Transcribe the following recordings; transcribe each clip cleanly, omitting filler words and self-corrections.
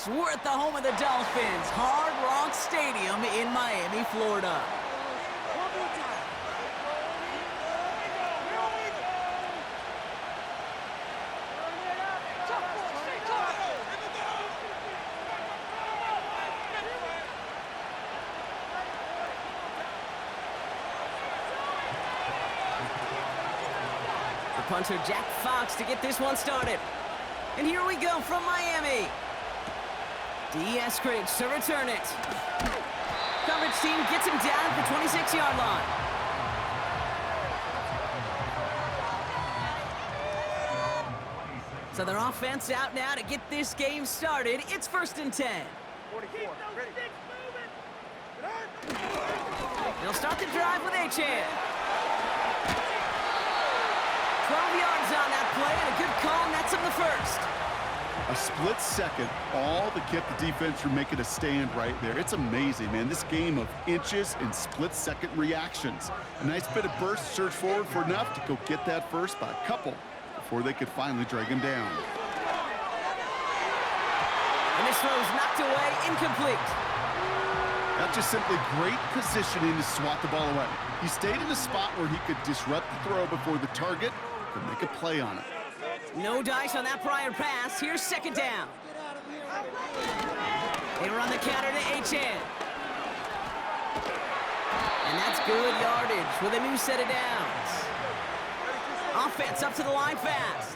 Advantage. We're at the home of the Dolphins, Hard Rock Stadium in Miami, Florida. The punter, Jack Fox, to get this one started. And here we go from Miami. D. Eskridge to return it. Coverage team gets him down at the 26-yard line. So their offense out now to get this game started. It's 1st and 10. 44. Ready. They'll start the drive with Achane. 12 yards on that play, and a good call nets him the first. A split second, all that kept the defense from making a stand right there. It's amazing, man. This game of inches and split-second reactions. A nice bit of burst, surge forward for enough to go get that first by a couple before they could finally drag him down. And this throw is knocked away, incomplete. That's just simply great positioning to swat the ball away. He stayed in a spot where he could disrupt the throw before the target could make a play on it. No dice on that prior pass. Here's 2nd down. They run the counter to Achane. And that's good yardage with a new set of downs. Offense up to the line fast.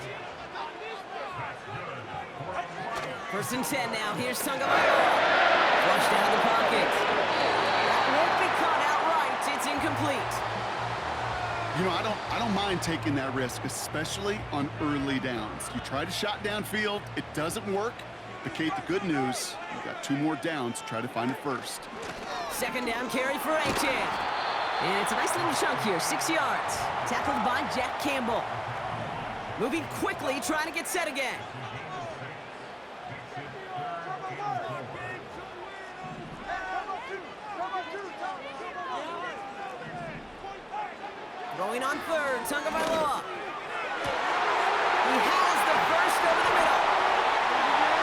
1st and 10 now. Here's Tagovailoa. Flushed out of the pocket. That won't be caught outright. It's incomplete. You know, I don't mind taking that risk, especially on early downs. You try to shot downfield, it doesn't work. But Kate, the good news, you've got 2 more downs to try to find it first. 2nd down carry for Achane. And it's a nice little chunk here, 6 yards. Tackled by Jack Campbell. Moving quickly, trying to get set again. Throwing on 3rd, Tagovailoa. He has the first over the middle.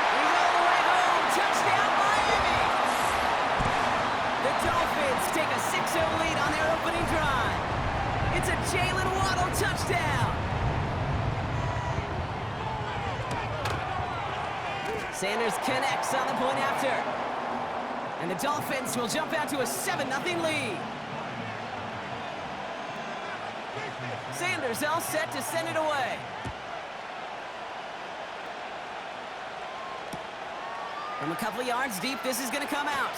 He's all the way home. Touchdown, Miami. The Dolphins take a 6-0 lead on their opening drive. It's a Jalen Waddle touchdown. Sanders connects on the point after. And the Dolphins will jump out to a 7-0 lead. Sanders all set to send it away. From a couple of yards deep, this is going to come out.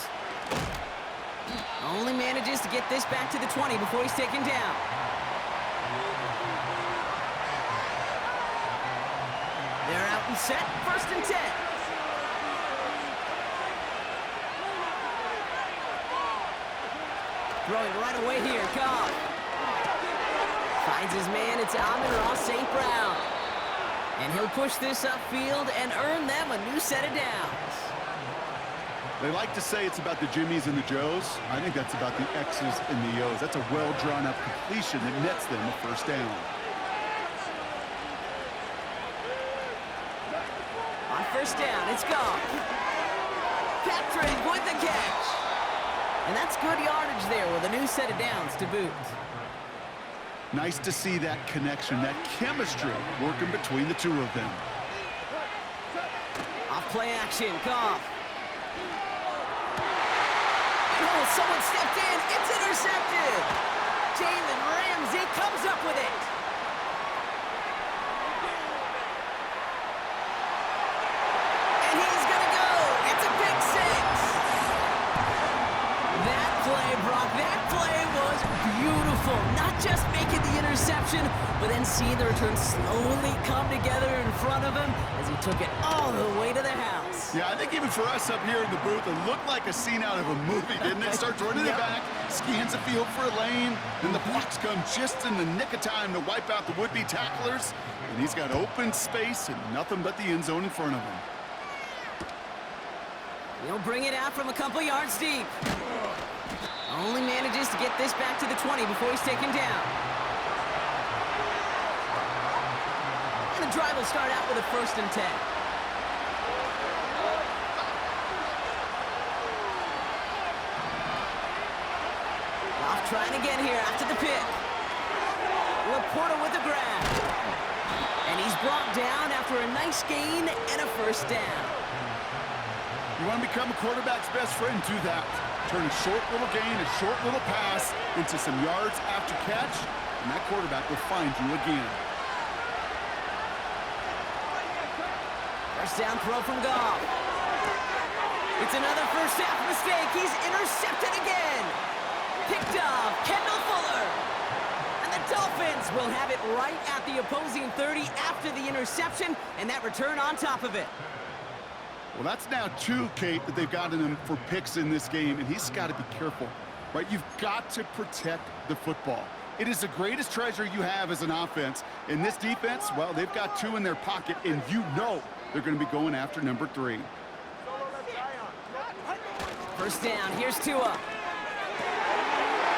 Only manages to get this back to the 20 before he's taken down. They're out and set, 1st and 10. Throwing right away here, Goff. Finds his man, it's Amon-Ra St. Brown. And he'll push this upfield and earn them a new set of downs. They like to say it's about the Jimmies and the Joes. I think that's about the X's and the O's. That's a well-drawn-up completion that nets them a 1st down. On 1st down, it's Goff. Patrick with the catch. And that's good yardage there with a new set of downs to boot. Nice to see that connection, that chemistry working between the 2 of them. Off play action, Goff. Oh, someone stepped in. It's intercepted. Jalen Ramsey comes up with it. And he's going to go. It's a big 6. That play, Brock, that play was beautiful. Not just making the interception, but then seeing the return slowly come together in front of him as he took it all the way to the house. Yeah, I think even for us up here in the booth, it looked like a scene out of a movie, didn't it? Starts running the back, scans the field for a lane, then the blocks come just in the nick of time to wipe out the would-be tacklers, and he's got open space and nothing but the end zone in front of him. He'll bring it out from a couple yards deep. Only manages to get this back to the 20 before he's taken down. And the drive will start out with a 1st and 10. Trying again here after the pick. Laporta with the grab. And he's brought down after a nice gain and a first down. You want to become a quarterback's best friend, do that. Turn a short little gain, a short little pass into some yards after catch, and that quarterback will find you again. First down throw from Goff. It's another first half mistake. He's intercepted again. Picked off Kendall Fuller. And the Dolphins will have it right at the opposing 30 after the interception, and that return on top of it. Well, that's now 2, Kate, that they've gotten him for picks in this game, and he's got to be careful, right? You've got to protect the football. It is the greatest treasure you have as an offense. In this defense, well, they've got 2 in their pocket, and you know they're going to be going after number 3. First down, here's Tua.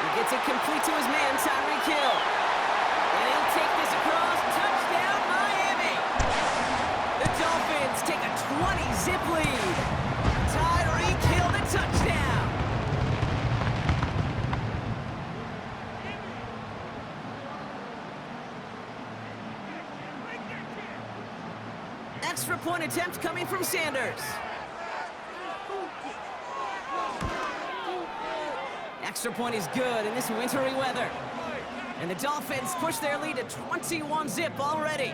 He gets it complete to his man, Tyreek Hill. And he'll take this across. Touchdown, Miami! The Dolphins take a 20-zip lead. Tyreek Hill to touchdown. Extra point attempt coming from Sanders. Extra point is good in this wintry weather. And the Dolphins push their lead to 21-zip already.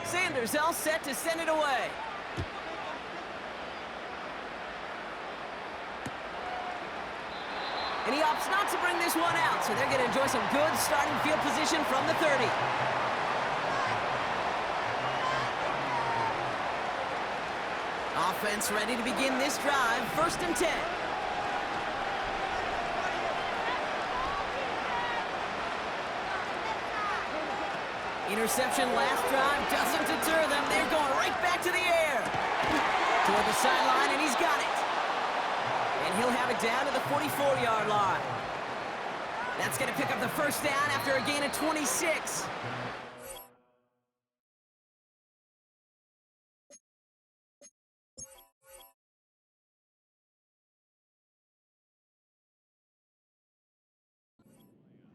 Sanders all set to send it away. And he opts not to bring this one out, so they're going to enjoy some good starting field position from the 30. Offense ready to begin this drive, 1st and 10. Interception last drive doesn't deter them. They're going right back to the air. Toward the sideline, and he's got it. And he'll have it down to the 44-yard line. That's going to pick up the first down after a gain of 26.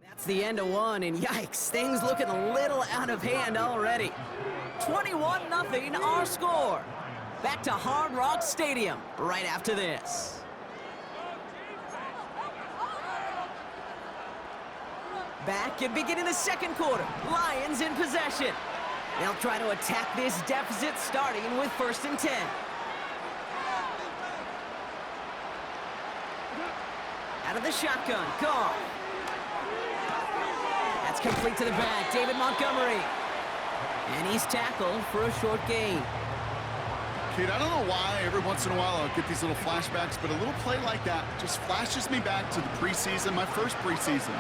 That's the end of one, and yikes, things looking a little out of hand already. 21-0 our score. Back to Hard Rock Stadium right after this. Back and beginning the second quarter. Lions in possession. They'll try to attack this deficit starting with 1st and 10. Out of the shotgun, Goff. That's complete to the back, David Montgomery. And he's tackled for a short gain. Kate, I don't know why every once in a while I'll get these little flashbacks, but a little play like that just flashes me back to the preseason, my first preseason.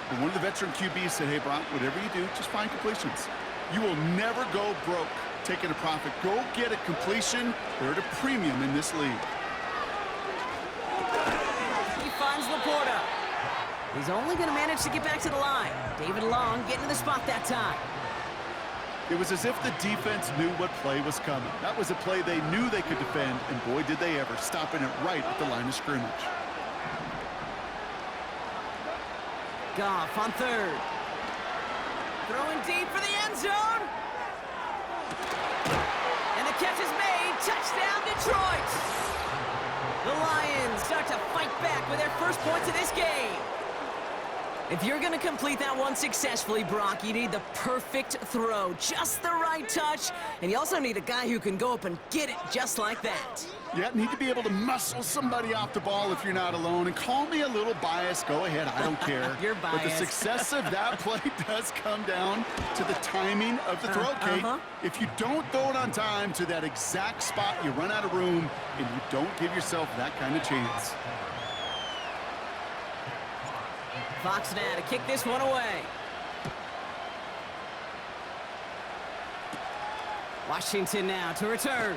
And one of the veteran QBs said, hey, Brock, whatever you do, just find completions. You will never go broke taking a profit. Go get a completion. They're at a premium in this league. He finds Laporta. He's only going to manage to get back to the line. David Long getting to the spot that time. It was as if the defense knew what play was coming. That was a play they knew they could defend, and boy, did they ever, stopping it right at the line of scrimmage. Goff on 3rd. Throwing deep for the end zone. And the catch is made. Touchdown, Detroit. The Lions start to fight back with their first points of this game. If you're going to complete that one successfully, Brock, you need the perfect throw, just the right touch, and you also need a guy who can go up and get it just like that. Yeah, need to be able to muscle somebody off the ball if you're not alone. And call me a little biased. Go ahead, I don't care. You're biased. But the success of that play does come down to the timing of the throw, Kate. If you don't throw it on time to that exact spot, you run out of room, and you don't give yourself that kind of chance. Fox now to kick this one away. Washington now to return.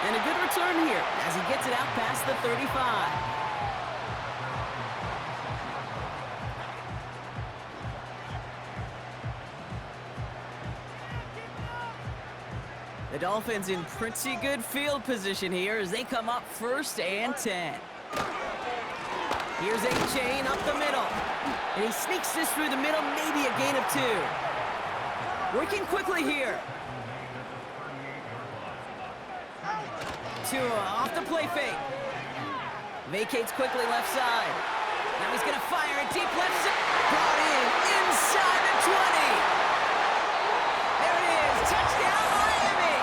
And a good return here as he gets it out past the 35. The Dolphins in pretty good field position here as they come up 1st and 10. Here's A-Chain up the middle. And he sneaks this through the middle, maybe a gain of 2. Working quickly here. Tua off the play fake. Vacates quickly left side. Now he's going to fire it deep left side. Brought in inside the 20. There it is. Touchdown, Miami.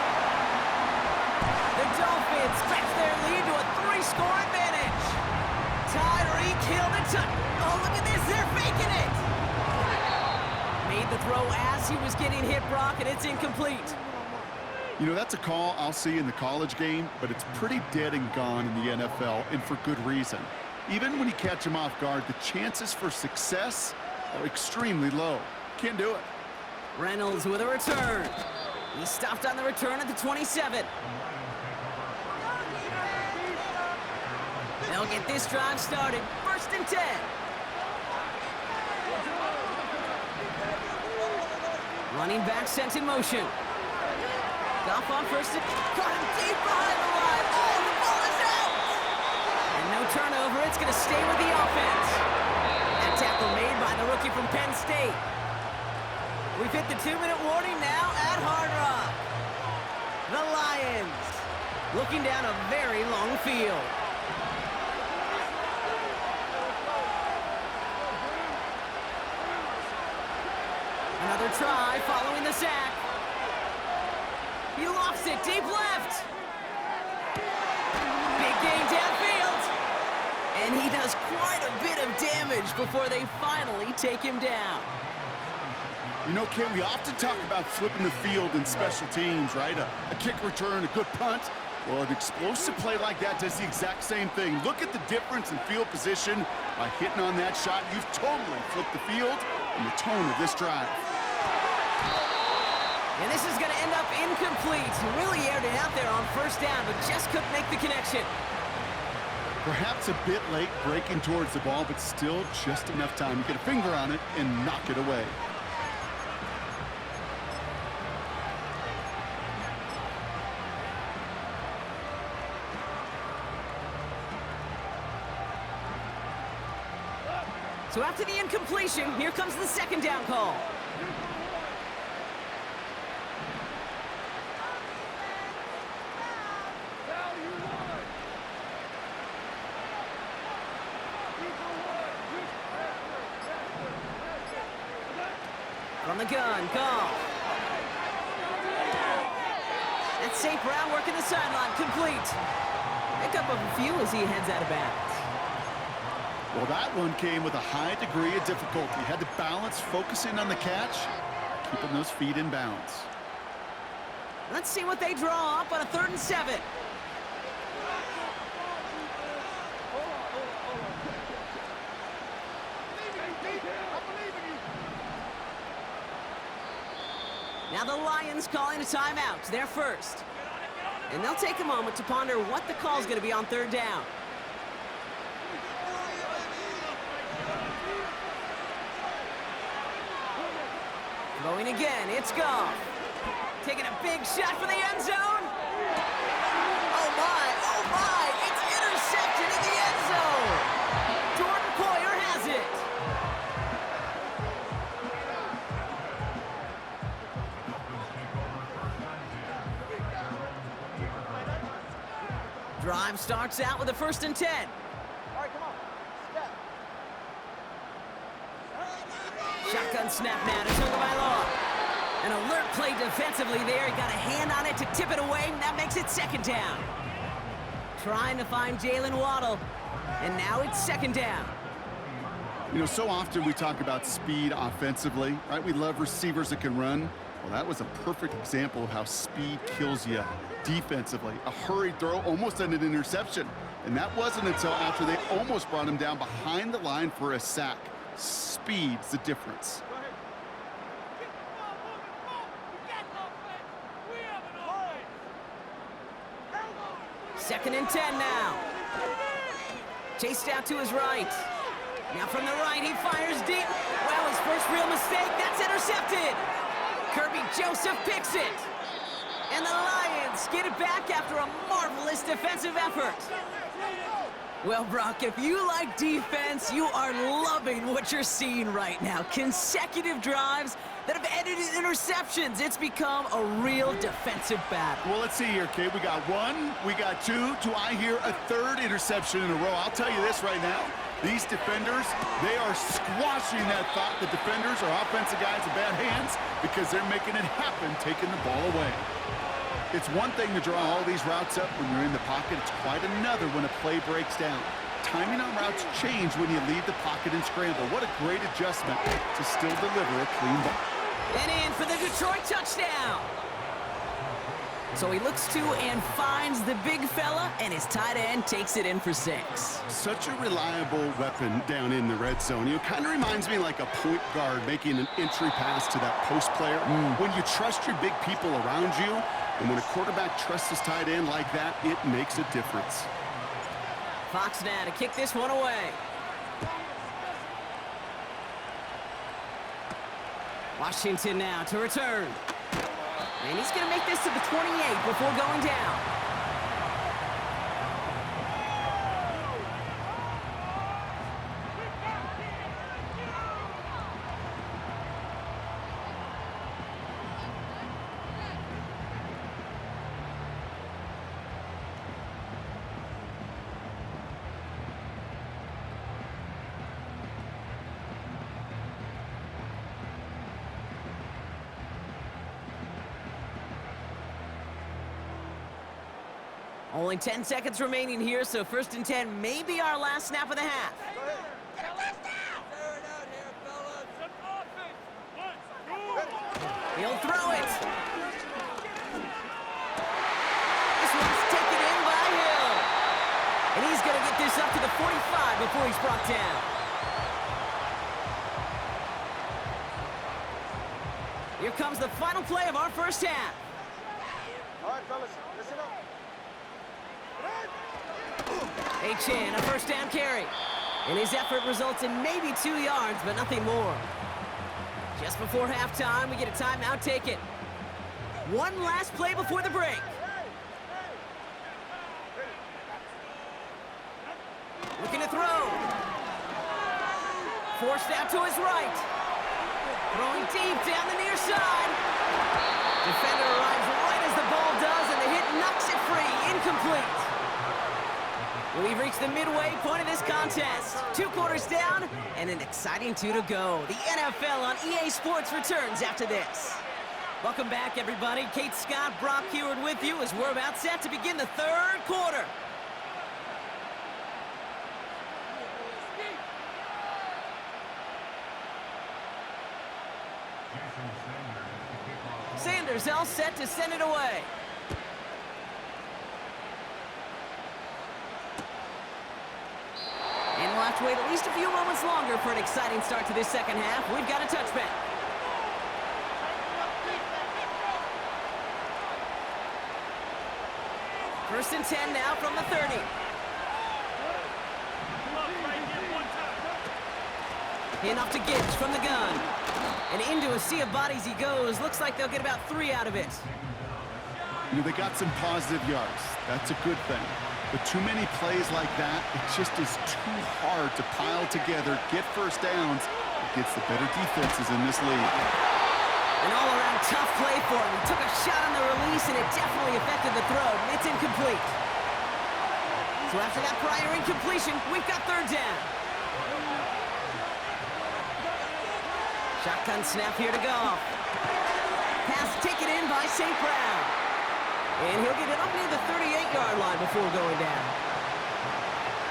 The Dolphins stretch their lead to a 3-score advantage. Tyreek Hill the touch. Oh, look at this. They're faking it. Made the throw as he was getting hit, Brock, and it's incomplete. You know, that's a call I'll see in the college game, but it's pretty dead and gone in the NFL, and for good reason. Even when you catch him off guard, the chances for success are extremely low. Can't do it. Reynolds with a return. He stopped on the return at the 27. They'll get this drive started. 1st and 10. Running back sent in motion. Goff on 1st and caught him deep behind the line. Oh, the ball is out! And no turnover. It's going to stay with the offense. That tackle made by the rookie from Penn State. We've hit the 2-minute warning now at Hard Rock. The Lions looking down a very long field. Another try following the sack. He lofts it deep left. Big gain downfield. And he does quite a bit of damage before they finally take him down. You know, Ken, we often talk about flipping the field in special teams, right? A kick return, a good punt. Well, an explosive play like that does the exact same thing. Look at the difference in field position. By hitting on that shot, you've totally flipped the field and the tone of this drive. And this is going to end up incomplete. He really aired it out there on 1st down, but just couldn't make the connection. Perhaps a bit late breaking towards the ball, but still just enough time to get a finger on it and knock it away. So after the incompletion, here comes the 2nd down call. From the gun, Goff. That's St. Brown working the sideline, complete. Pick up a few as he heads out of bounds. Well, that one came with a high degree of difficulty. Had to balance focusing on the catch, keeping those feet in bounds. Let's see what they draw up on a 3rd and 7. Now the Lions calling a timeout. They're first. And they'll take a moment to ponder what the call's going to be on 3rd down. Going again, it's Goff. Taking a big shot for the end zone. Oh my, it's intercepted in the end zone. Jordan Poyer has it. Drive starts out with a 1st and 10. All right, come on. Step. Shotgun snap now to Tagovailoa. An alert play defensively there. He got a hand on it to tip it away, and that makes it 2nd down. Trying to find Jalen Waddle, and now it's 2nd down. You know, so often we talk about speed offensively, right? We love receivers that can run. Well, that was a perfect example of how speed kills you defensively. A hurried throw, almost an interception. And that wasn't until after they almost brought him down behind the line for a sack. Speed's the difference. 2nd and 10 now. Chased out to his right. Now from the right, he fires deep. Well, his first real mistake, that's intercepted. Kirby Joseph picks it. And the Lions pass. Get it back after a marvelous defensive effort. Well, Brock, if you like defense, you are loving what you're seeing right now. Consecutive drives that have ended in interceptions. It's become a real defensive battle. Well, let's see here, Kate. We got one, we got two. Do I hear a third interception in a row? I'll tell you this right now. These defenders, they are squashing that thought the defenders are offensive guys in bad hands because they're making it happen, taking the ball away. It's one thing to draw all these routes up when you're in the pocket. It's quite another when a play breaks down. Timing on routes change when you leave the pocket and scramble. What a great adjustment to still deliver a clean ball. And in for the Detroit touchdown. So he looks to and finds the big fella, and his tight end takes it in for 6. Such a reliable weapon down in the red zone. You know, kind of reminds me like a point guard making an entry pass to that post player. When you trust your big people around you, and when a quarterback trusts his tight end like that, it makes a difference. Fox now to kick this one away. Washington now to return. And he's going to make this to the 28 before going down. Only 10 seconds remaining here, so 1st and 10 may be our last snap of the half. He'll throw it. This one's taken in by Hill. And he's going to get this up to the 45 before he's brought down. Here comes the final play of our first half. All right, fellas, listen up. Chan, a first down carry. And his effort results in maybe 2 yards, but nothing more. Just before halftime, we get a timeout taken. One last play before the break. Looking to throw. Forced out to his right. Throwing deep down the near side. Defender arrives right as the ball does, and the hit knocks it free. Incomplete. We've reached the midway point of this contest. 2 quarters down and an exciting 2 to go. The NFL on EA Sports returns after this. Welcome back, everybody. Kate Scott, Brock Heward with you as we're about set to begin the 3rd quarter. Sanders all set to send it away. And we'll have to wait at least a few moments longer for an exciting start to this second half. We've got a touchback. First and 10 now from the 30. In off to Gibbs from the gun. And into a sea of bodies he goes. Looks like they'll get about 3 out of it. You know, they got some positive yards. That's a good thing. But too many plays like that, it just is too hard to pile together, get first downs against the better defenses in this league. An all-around tough play for him. He took a shot on the release, and it definitely affected the throw. It's incomplete. So after that prior incompletion, we've got 3rd down. Shotgun snap here to go. Pass taken in by St. Brown. And he'll get it up near the 38-yard line before going down.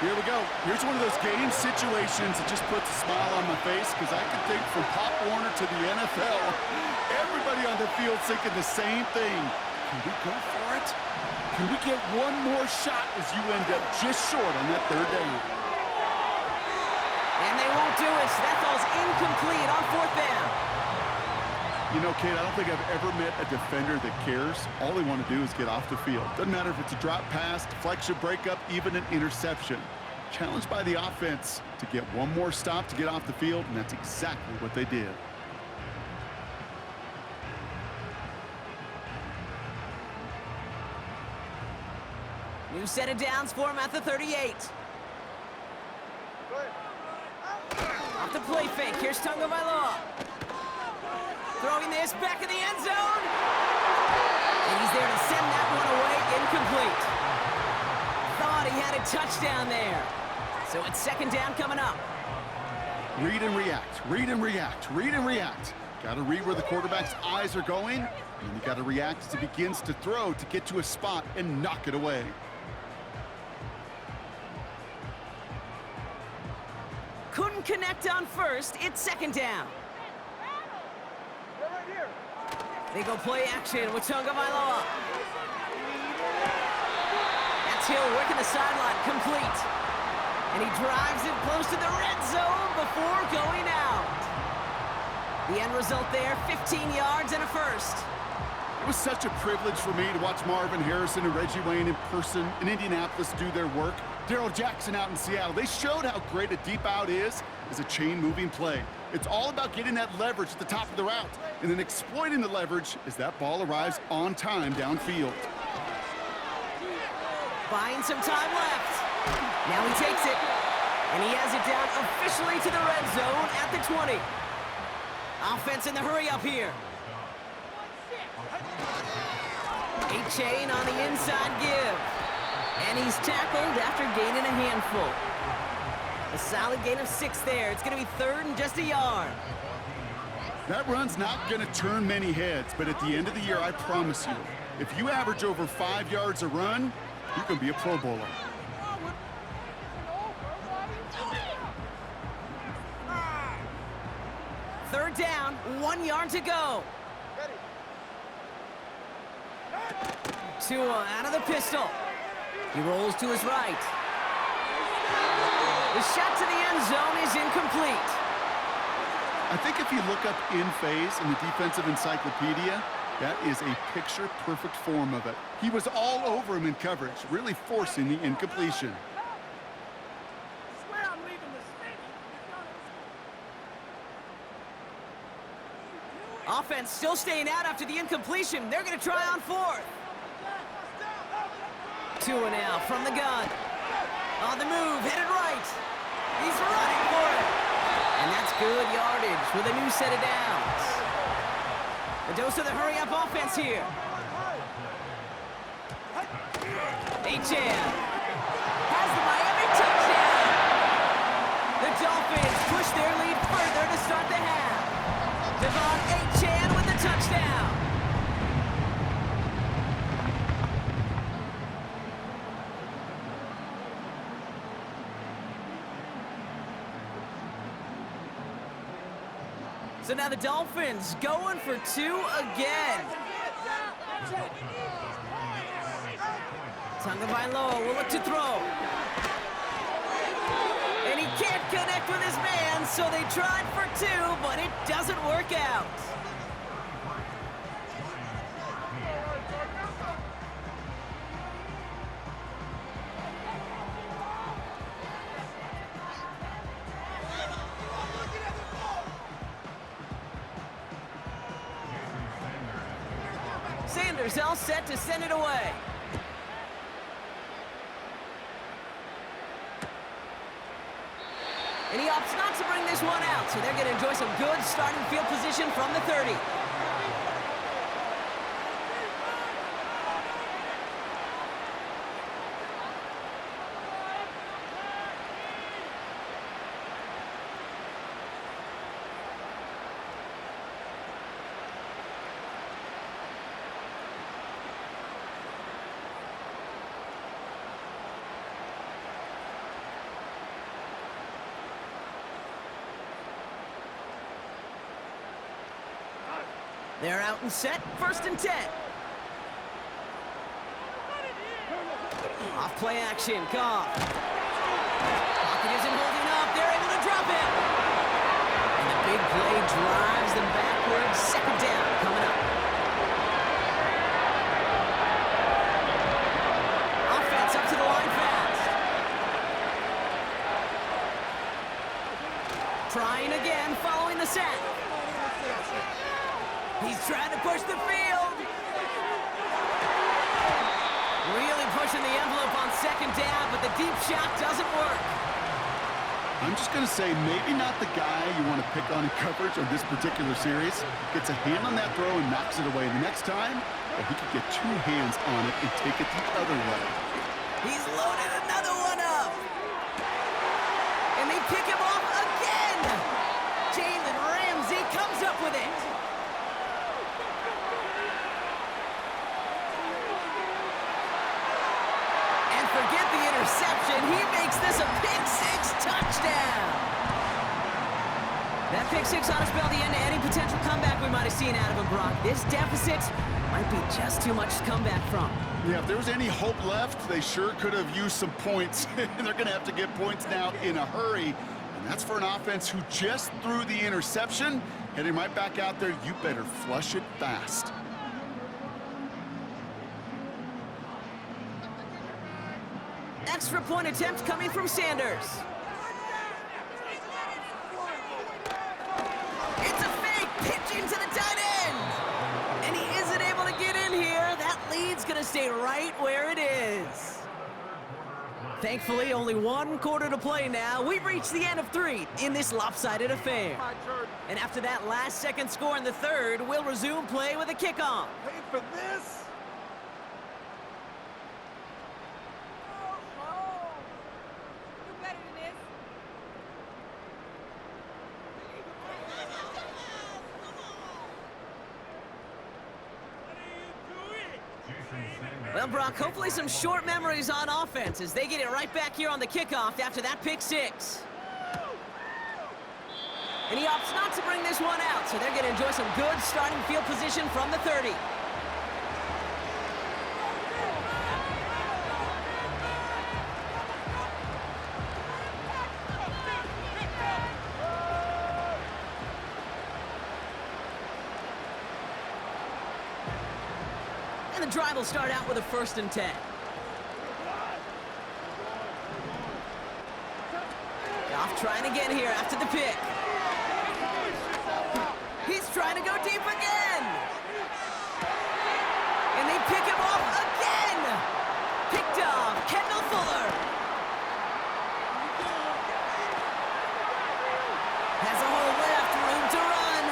Here we go. Here's one of those game situations that just puts a smile on my face because I can think from Pop Warner to the NFL, everybody on the field thinking the same thing. Can we go for it? Can we get one more shot as you end up just short on that 3rd down? And they won't do it. So that falls incomplete on 4th down. You know, Kate, I don't think I've ever met a defender that cares. All they want to do is get off the field. Doesn't matter if it's a drop pass, deflection, breakup, even an interception. Challenged by the offense to get one more stop to get off the field, and that's exactly what they did. New set of downs for him at the 38. Go ahead. Off the play fake. Here's Tagovailoa. Throwing this back in the end zone. And he's there to send that one away. Incomplete. Thought he had a touchdown there. So it's second down coming up. Read and react, read and react, read and react. Got to read where the quarterback's eyes are going, and you got to react as he begins to throw to get to a spot and knock it away. Couldn't connect on first. It's second down. They're right here. They go play action with Tagovailoa. That's Hill working the sideline, complete. And he drives it close to the red zone before going out. The end result there, 15 yards and a first. It was such a privilege for me to watch Marvin Harrison and Reggie Wayne in person in Indianapolis do their work. Darrell Jackson out in Seattle. They showed how great a deep out is as a chain-moving play. It's all about getting that leverage at the top of the route and then exploiting the leverage as that ball arrives on time downfield. Buying some time left. Now he takes it, and he has it down officially to the red zone at the 20. Offense in the hurry-up here. A-chain on the inside give. And he's tackled after gaining a handful. A solid gain of 6 there. It's going to be third and just a yard. That run's not going to turn many heads, but at the end of the year, I promise you, if you average over 5 yards a run, you can be a Pro Bowler. Third down, 1 yard to go. Tua out of the pistol. He rolls to his right. The shot to the end zone is incomplete. I think if you look up in phase in the defensive encyclopedia, that is a picture-perfect form of it. He was all over him in coverage, really forcing the incompletion. Offense still staying out after the incompletion. They're going to try on fourth. Tua now from the gun. On the move, headed right. He's running for it. And that's good yardage with a new set of downs. A dose of the hurry-up offense here. H.N. has the Miami touchdown. The Dolphins push their lead further to start the half. Devon H.N. with the touchdown. So now the Dolphins going for 2 again. Tagovailoa will look to throw. And he can't connect with his man, so they tried for 2, but it doesn't work out. Sanders all set to send it away. And he opts not to bring this one out, so they're going to enjoy some good starting field position from the 30. They're out and set, 1st and 10. Off play action, Goff. Pocket isn't holding up, they're able to drop it. And the big play drives them backwards, 2nd down coming up. Offense up to the line fast. Trying again, following the sack. He's trying to push the field. Really pushing pushing the envelope on second down, but the deep shot doesn't work. I'm just going to say maybe not the guy you want to pick on in coverage on this particular series. Gets a hand on that throw and knocks it away. The next time, well, he could get two hands on it and take it the other way. He's loaded another one up. And they pick him off again. Jalen Ramsey comes up with it. And forget the interception. He makes this a pick-6 touchdown. That pick-6 ought to spell the end to any potential comeback we might have seen out of him, Brock. This deficit might be just too much to come back from. Yeah, if there was any hope left, they sure could have used some points. And they're going to have to get points now in a hurry. And that's for an offense who just threw the interception. Heading right back out there, you better flush it fast. Extra point attempt coming from Sanders. It's a fake pitch into the tight end. And he isn't able to get in here. That lead's going to stay right where it is. Thankfully, only one quarter to play now. We've reached the end of 3 in this lopsided affair. And after that last-second score in the third, we'll resume play with a kickoff. Pay for this? Well, Brock, hopefully some short memories on offense as they get it right back here on the kickoff after that pick-6. And he opts not to bring this one out, so they're going to enjoy some good starting field position from the 30. And the drive will start out with a 1st and 10. Goff trying again here after the pick. He's trying to go deep again. And they pick him off again. Picked off Kendall Fuller. Has a hole left, room to run.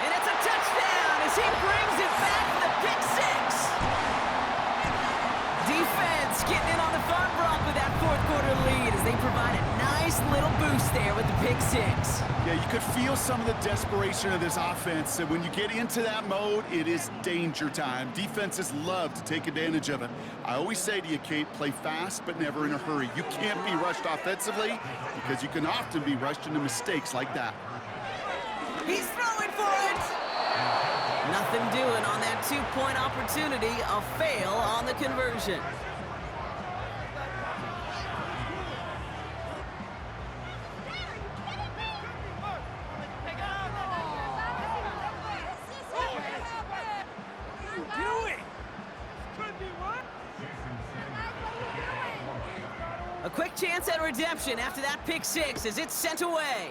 And it's a touchdown as he brings it back for the pick-6. Defense getting in on the fun, Brock, with that 4th quarter lead as they provide a nice little boost there with the pick-6. Yeah, you could feel some of the desperation of this offense. And when you get into that mode, it is danger time. Defenses love to take advantage of it. I always say to you, Kate, play fast but never in a hurry. You can't be rushed offensively because you can often be rushed into mistakes like that. He's throwing for it. Nothing doing on that 2-point opportunity. A fail on the conversion. A quick chance at redemption after that pick-6 as it's sent away.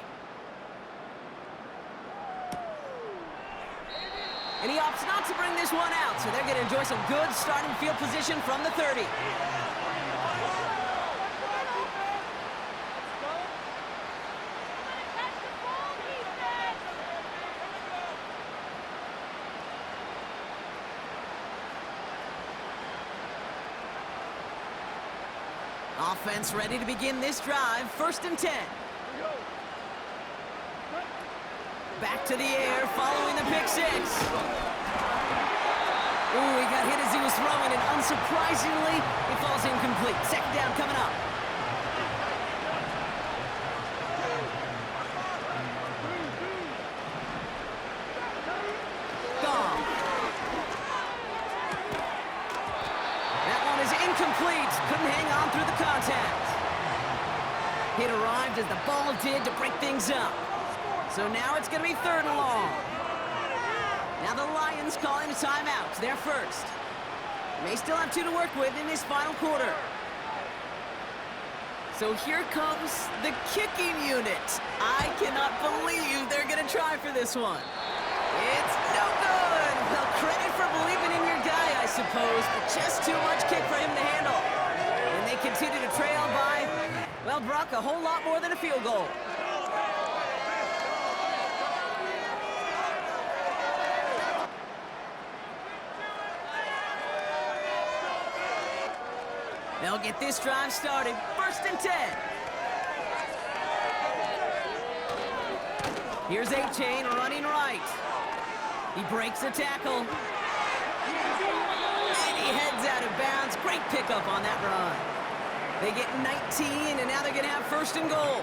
And he opts not to bring this one out, so they're going to enjoy some good starting field position from the 30. Offense ready to begin this drive. 1st and 10. Back to the air following the pick-6. Ooh, he got hit as he was throwing, and unsurprisingly, he falls incomplete. 2nd down coming up. Gone. That one is incomplete. Couldn't hang on through the contact. Hit arrived as the ball did to break things up. So now it's going to be 3rd and long. Now the Lions calling a timeout. They're first. May still have 2 to work with in this final quarter. So here comes the kicking unit. I cannot believe they're try for this one. It's no good. Well, credit for believing in your guy, I suppose, but just too much kick for him to handle. And they continue to trail by, well, Brock, a whole lot more than a field goal. They'll get this drive started. 1st and 10. Here's A-Chain running right. He breaks the tackle. And he heads out of bounds. Great pickup on that run. They get 19, and now they're going to have 1st and goal.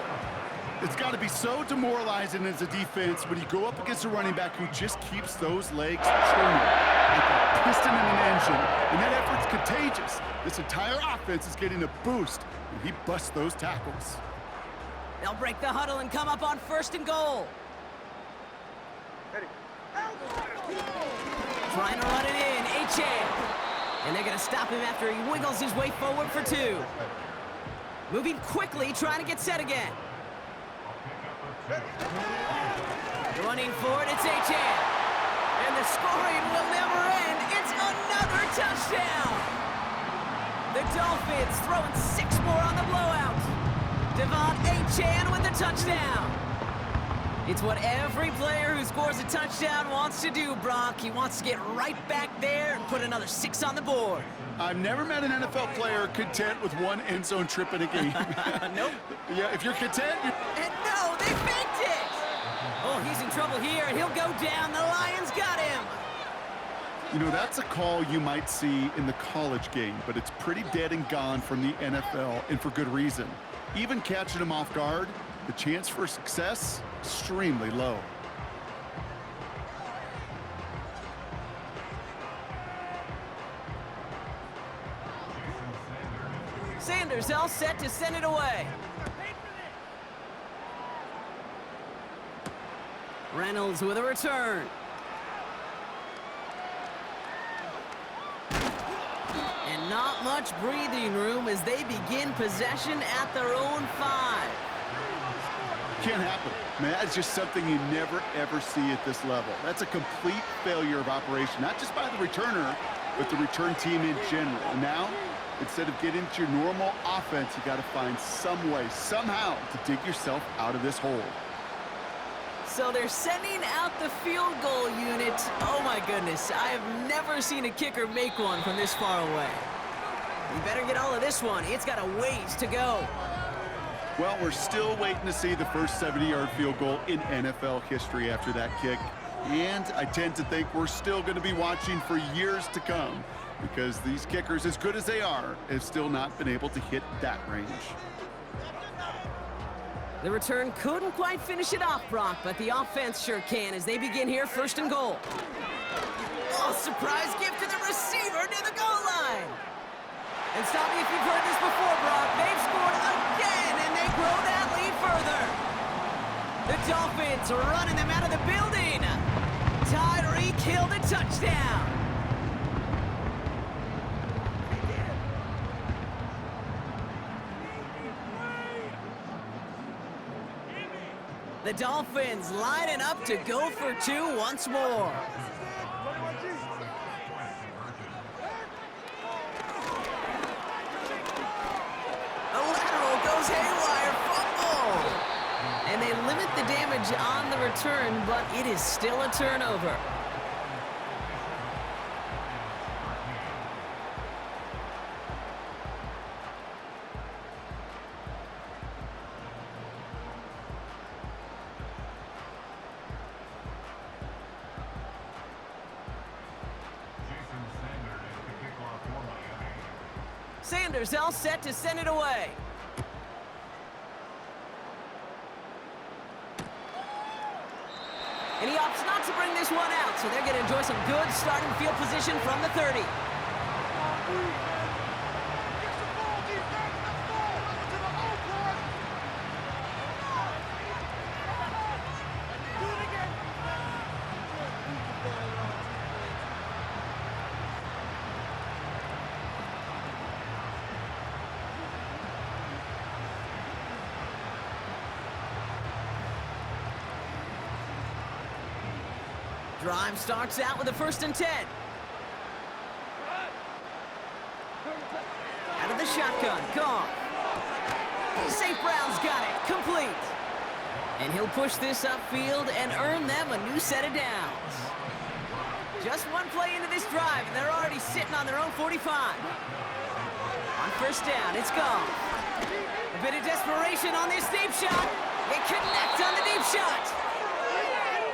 It's got to be so demoralizing as a defense when you go up against a running back who just keeps those legs churning like a piston in an engine, and that effort's contagious. This entire offense is getting a boost, and he busts those tackles. They'll break the huddle and come up on 1st and goal. Ready. Trying to run it in, A-Chain. And they're going to stop him after he wiggles his way forward for 2. Moving quickly, trying to get set again. Running for it, it's A-Chain. And the scoring will never end. It's another touchdown. The Dolphins throwing 6 more on the blowout. Devon A-Chain with the touchdown. It's what every player who scores a touchdown wants to do, Brock. He wants to get right back there and put another 6 on the board. I've never met an NFL player content with 1 end zone trip in a game. Nope. Yeah, if you're content, And no, they faked it! Oh, he's in trouble here. He'll go down. The Lions got him. you know, that's a call you might see in the college game, but it's pretty dead and gone from the NFL, and for good reason. Even catching him off guard, the chance for success, extremely low. Sanders all set to send it away. Reynolds with a return. And not much breathing room as they begin possession at their own 5. Can't happen. Man, that's just something you never, ever see at this level. That's a complete failure of operation, not just by the returner, but the return team in general. And now, instead of getting into your normal offense, you got to find some way, somehow, to dig yourself out of this hole. So they're sending out the field goal unit. Oh my goodness, I have never seen a kicker make one from this far away. You better get all of this one. It's got a ways to go. Well, we're still waiting to see the first 70-yard field goal in NFL history after that kick. And I tend to think we're still going to be watching for years to come because these kickers, as good as they are, have still not been able to hit that range. The return couldn't quite finish it off, Brock, but the offense sure can as they begin here, 1st and goal. Oh, surprise gift to the receiver near the goal line. And stop me if you've heard this before, Brock. They've scored again, and they grow that lead further. The Dolphins are running them out of the building. Tyreek Hill the touchdown. The Dolphins lining up to go for 2 once more. A lateral goes haywire, fumble! And they limit the damage on the return, but it is still a turnover. Sanders all set to send it away. And he opts not to bring this one out, so they're going to enjoy some good starting field position from the 30. Drive starts out with a 1st and 10. Out of the shotgun, Goff. St. Brown's got it, complete. And he'll push this upfield and earn them a new set of downs. Just one play into this drive, and they're already sitting on their own 45. On 1st down, it's Goff. A bit of desperation on this deep shot. They connect on the deep shot.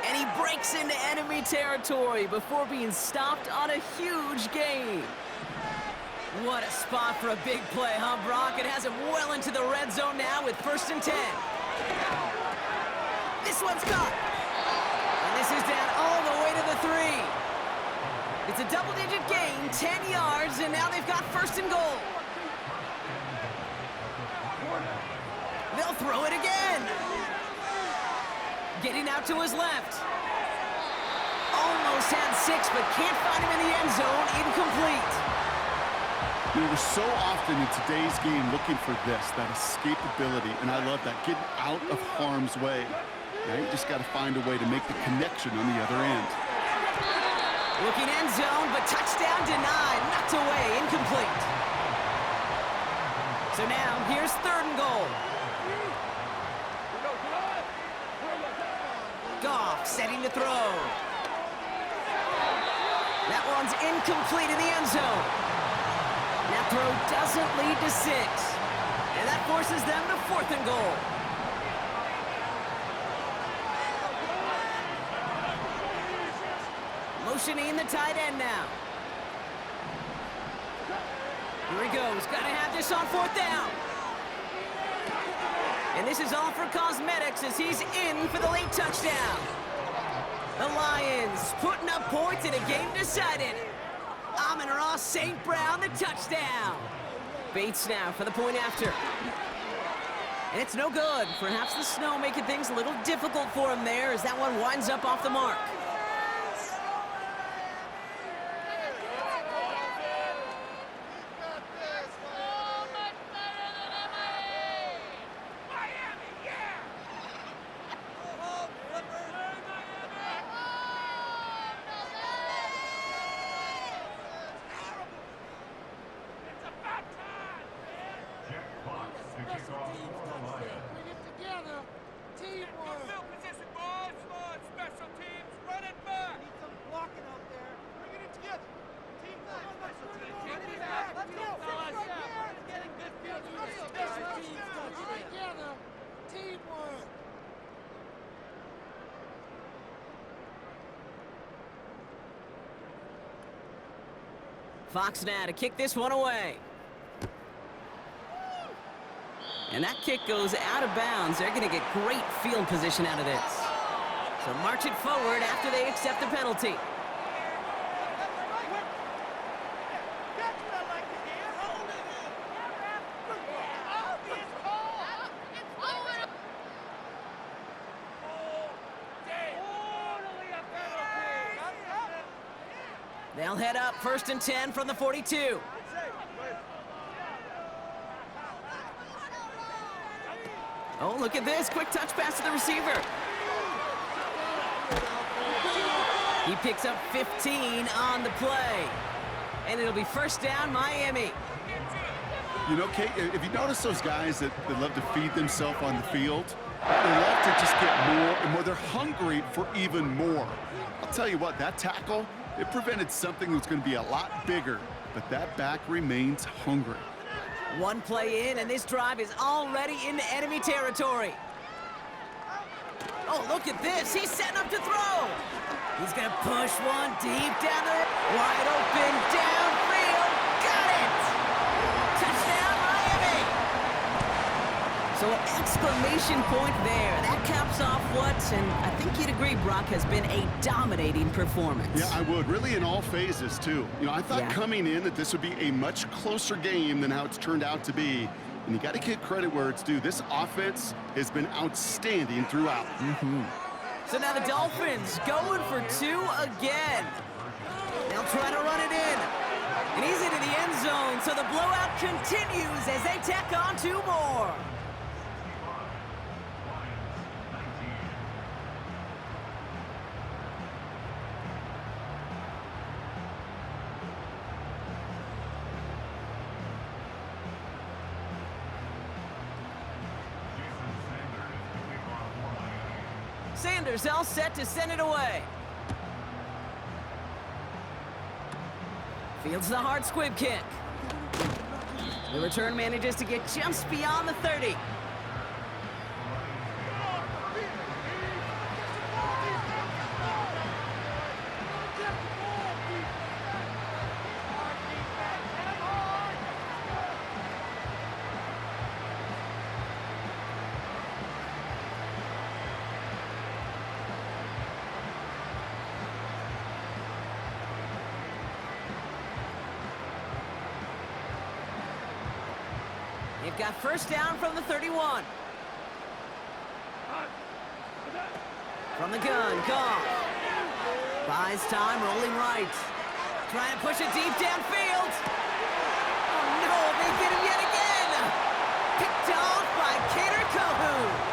And he breaks into enemy territory before being stopped on a huge gain. What a spot for a big play, huh, Brock? It has him well into the red zone now with 1st and 10. This one's caught. And this is down all the way to the 3. It's a double-digit gain, 10 yards, and now they've got 1st and goal. They'll throw it again. Getting out to his left. Almost had 6, but can't find him in the end zone. Incomplete. We're so often in today's game looking for this, that escapability, and I love that, getting out of harm's way. Now you just got to find a way to make the connection on the other end. Looking end zone, but touchdown denied, knocked away, incomplete. So now, here's 3rd and goal. Goff setting to throw. That one's incomplete in the end zone. That throw doesn't lead to 6. And that forces them to 4th and goal. Motioning the tight end now. Here he goes. Got to have this on 4th down. And this is all for cosmetics as he's in for the late touchdown. The Lions putting up points in a game decided. Amon-Ra St. Brown, the touchdown. Bates now for the point after. And it's no good. Perhaps the snow making things a little difficult for him there as that one winds up off the mark. Fox now to kick this one away. And that kick goes out of bounds. They're going to get great field position out of this. So march it forward after they accept the penalty. They'll head up 1st and 10 from the 42. Oh, look at this. Quick touch pass to the receiver. He picks up 15 on the play. And it'll be 1st down, Miami. You know, Kate, if you notice those guys that love to feed themselves on the field, they love to just get more and more. They're hungry for even more. I'll tell you what, that tackle, it prevented something that's going to be a lot bigger, but that back remains hungry. One play in, and this drive is already into enemy territory. Oh, look at this. He's setting up to throw. He's going to push one deep down the wide open, downfield. Got it! Touchdown, Miami! So an exclamation point there. That caps off what, and I think you'd agree, Brock, has been a dominating performance. Yeah, I would. Really in all phases, too. You know, I thought coming in that this would be a much closer game than how it's turned out to be. And you got to give credit where it's due. This offense has been outstanding throughout. So now the Dolphins going for 2 again. They'll try to run it in. And he's into the end zone, so the blowout continues as they tack on 2 more. defenders all set to send it away. Fields the hard squib kick. The return manages to get just beyond the 30. They've got first down from the 31. From the gun, Goff. Buys time, rolling right. Trying to push it deep downfield. Oh no, they get him yet again. Picked off by Cater Kohu.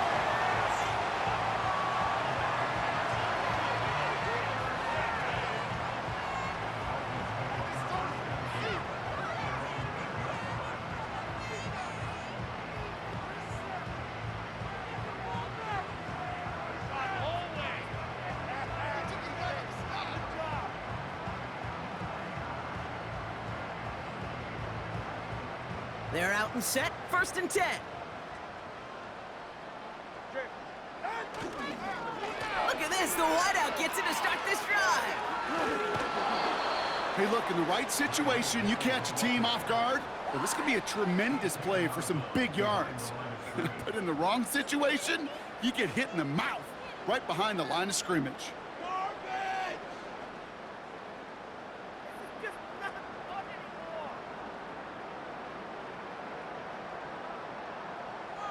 They're out and set, first and 10. Look at this, the wideout gets it to start this drive. Hey, look, in the right situation, you catch a team off guard, well, this could be a tremendous play for some big yards. But in the wrong situation, you get hit in the mouth right behind the line of scrimmage.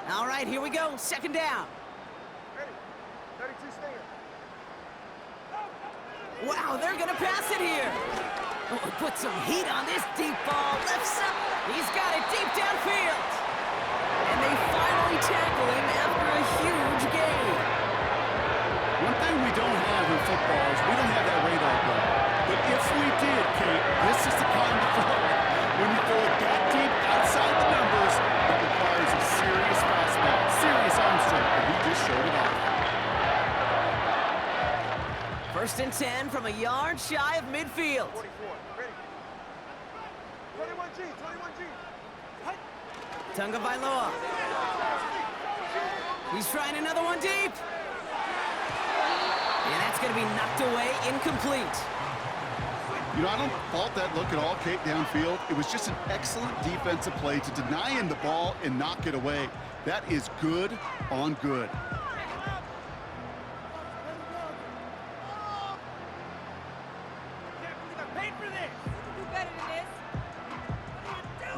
All right, here we go, second down. Ready. 32 stand. Wow, they're gonna pass it here. Oh, put some heat on this deep ball, left side. He's got it deep downfield. And they finally tackle him after a huge gain. One thing we don't have in football is we don't have that radar gun. But if we did, Kate, this is the kind of throw. When you throw it that deep outside the numbers, it requires a serious fastball, serious arm strength, and he just showed it off. First and 10 from a yard shy of midfield. 44. Ready. 21G. 21G. Tunga Bailoa. He's trying another one deep. And that's going to be knocked away, incomplete. You know, I don't fault that look at all, Kate, downfield. It was just an excellent defensive play to deny him the ball and knock it away. That is good on good.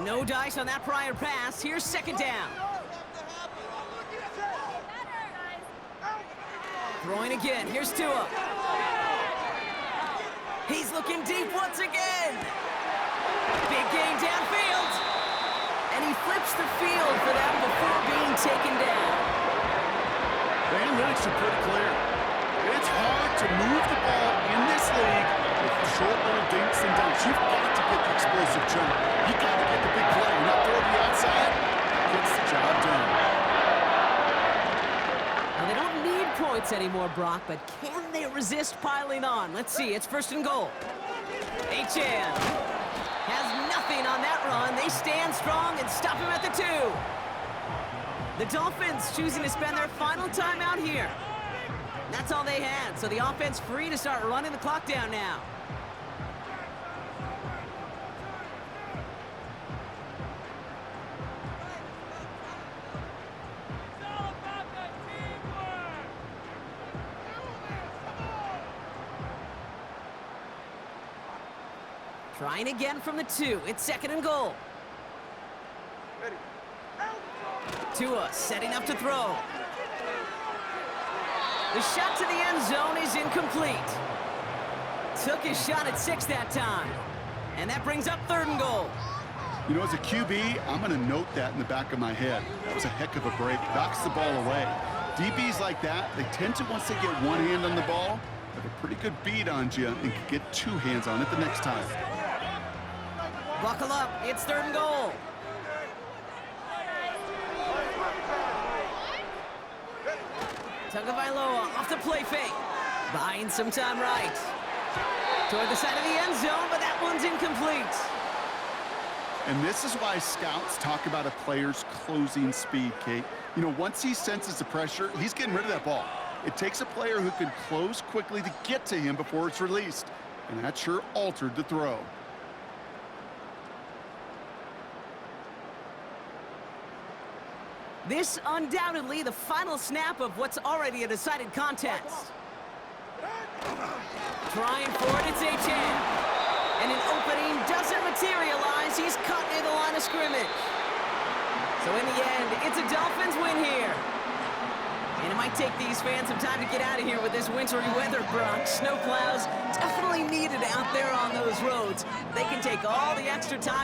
No dice on that prior pass. Here's second down. Throwing again. Here's Tua. He's looking deep once again. Big gain downfield. And he flips the field for them before being taken down. The analytics are pretty clear. It's hard to move the ball in this league with short little dinks and dunks. You've got to get the explosive jump. You've got to get the big play. Not throw to the outside. Gets the job done. Now, they don't need points anymore, Brock, but can they resist piling on? Let's see. It's first and goal. HN has nothing on that run. They stand strong and stop him at the 2. The Dolphins choosing to spend their final time out here. That's all they had, so the offense free to start running the clock down now. Trying again from the 2. It's second and goal. Ready. Tua setting up to throw. The shot to the end zone is incomplete. Took his shot at 6 that time. And that brings up third and goal. You know, as a QB, I'm going to note that in the back of my head. That was a heck of a break. Knocks the ball away. DBs like that, they tend to, once they get one hand on the ball, have a pretty good beat on you and can get 2 hands on it the next time. Buckle up. It's third and goal. Tagovailoa off the play fake. Buying some time right. Toward the side of the end zone, but that one's incomplete. And this is why scouts talk about a player's closing speed, Kate. You know, once he senses the pressure, he's getting rid of that ball. It takes a player who can close quickly to get to him before it's released. And that sure altered the throw. This undoubtedly the final snap of what's already a decided contest. Trying for it, it's Achane. And an opening doesn't materialize. He's cut near the line of scrimmage. So in the end, it's a Dolphins win here. And it might take these fans some time to get out of here with this wintry weather, Brock. Snowplows definitely needed out there on those roads. They can take all the extra time